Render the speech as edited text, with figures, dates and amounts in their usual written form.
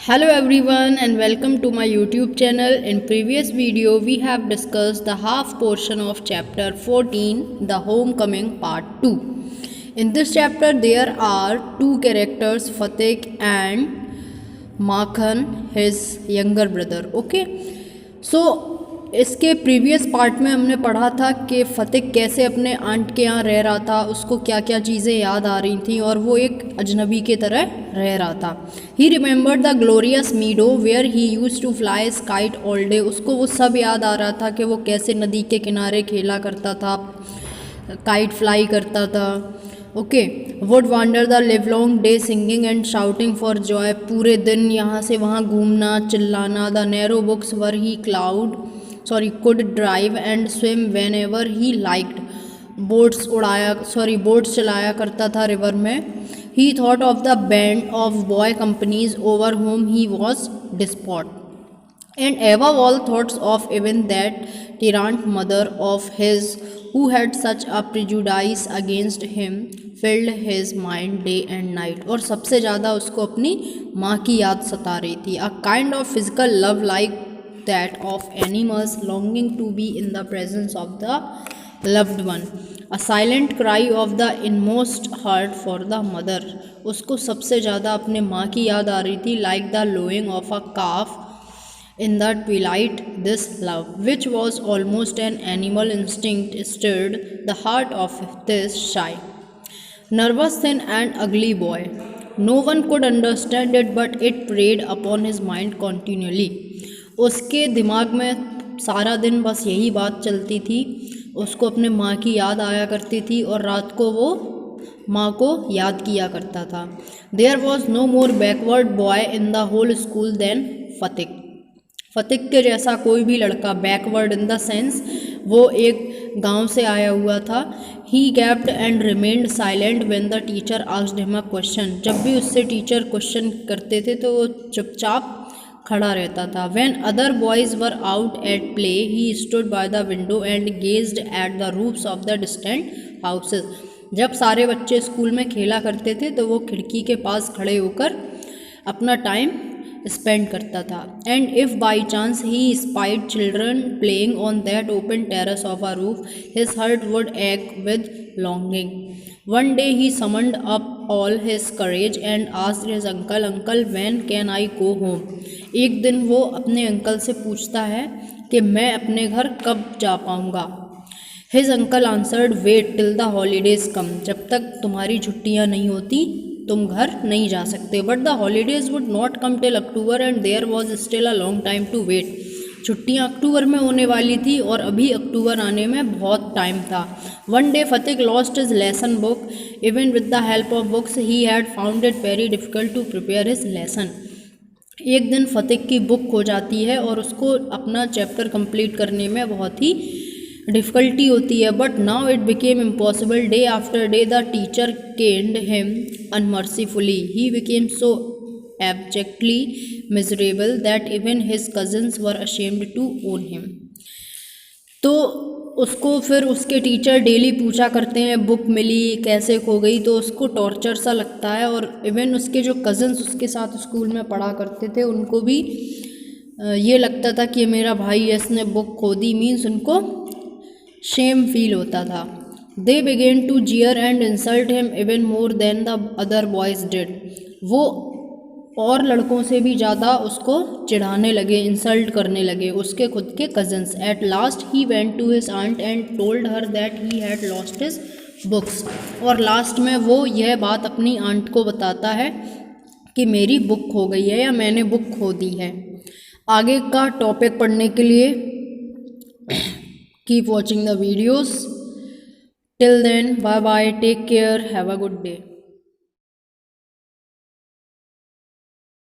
Hello everyone and welcome to my YouTube channel. In previous video we have discussed the half portion of chapter 14, the homecoming part 2. In this chapter there are two characters, Fateh and Makhan, his younger brother. Okay, so इसके previous part में हमने पढ़ा था कि फ़तेह कैसे अपने aunt के यहाँ रह रहा था, उसको क्या क्या चीज़ें याद आ रही थी और वो एक अजनबी के तरह रह रहा था. He remembered the glorious meadow where he use to fly kite all day. उसको वो सब याद आ रहा था कि वो कैसे नदी के किनारे खेला करता था, काइट फ्लाई करता था. Okay, would wander the live long day singing and shouting for Joy. पूरे दिन यहाँ से वहाँ घूमना, चिल्लाना. The narrow books were he could drive and swim whenever he liked. Boats चलाया करता था रिवर में. He thought of the band of boy companies over whom he was despot, and above all thoughts of even that tyrant mother of his who had such a prejudice against him filled his mind day and night. और सबसे ज़्यादा उसको अपनी माँ की याद सता रही थी. A kind of physical love like that of animals longing to be in the presence of the loved one. A silent cry of the inmost heart for the mother. उसको सबसे ज़्यादा अपने माँ की याद आ रही थी. Like the lowing of a calf in the twilight, this love, which was almost an animal instinct, stirred the heart of this shy, nervous, thin and ugly boy. No one could understand it, but it preyed upon his mind continually. उसके दिमाग में सारा दिन बस यही बात चलती थी. उसको अपने माँ की याद आया करती थी और रात को वो माँ को याद किया करता था. There was no more backward boy in the whole school then Fateh. Fateh के जैसा कोई भी लड़का, बैकवर्ड इन द सेंस वो एक गांव से आया हुआ था. He gaped and remained silent when the teacher asked him a question. जब भी उससे टीचर क्वेश्चन करते थे तो वो चुपचाप खड़ा रहता था. When other boys were out at play, he stood by the window and gazed at the roofs of the distant houses. जब सारे बच्चे स्कूल में खेला करते थे तो वो खिड़की के पास खड़े होकर अपना टाइम स्पेंड करता था. And if by chance he spied children playing on that open terrace of a roof, his heart would ache with longing. One day he summoned up all his courage and asked his uncle, when can I go home? एक दिन वो अपने uncle से पूछता है कि मैं अपने घर कब जा पाऊँगा. His uncle answered, wait till the holidays come. जब तक तुम्हारी छुट्टियाँ नहीं होती तुम घर नहीं जा सकते. But the holidays would not come till October and there was still a long time to wait. छुट्टियाँ अक्टूबर में होने वाली थी और अभी अक्टूबर आने में बहुत टाइम था. One day Fateh lost his lesson book. Even with the help of books he had found it very difficult to prepare his lesson. एक दिन फ़तेह की बुक खो जाती है और उसको अपना चैप्टर कंप्लीट करने में बहुत ही डिफ़िकल्टी होती है. But now it became impossible. Day after day the teacher caned him unmercifully. He became so abjectly miserable that even his cousins were ashamed to own him. तो उसको फिर उसके टीचर डेली पूछा करते हैं बुक मिली कैसे खो गई, तो उसको टॉर्चर सा लगता है. और इवन उसके जो कज़न्स उसके साथ स्कूल में पढ़ा करते थे उनको भी ये लगता था कि मेरा भाई इसने बुक खो दी. मीन्स उनको शेम फील होता था. दे बिगेन टू जियर and insult him even more than the other boys did. वो और लड़कों से भी ज़्यादा उसको चिढ़ाने लगे, इंसल्ट करने लगे उसके खुद के cousins. At last he went to his aunt and told her that he had lost his books. और लास्ट में वो यह बात अपनी आंट को बताता है कि मेरी बुक खो गई है या मैंने बुक खो दी है. आगे का टॉपिक पढ़ने के लिए keep watching the videos. Till then bye bye, take care, have a good day.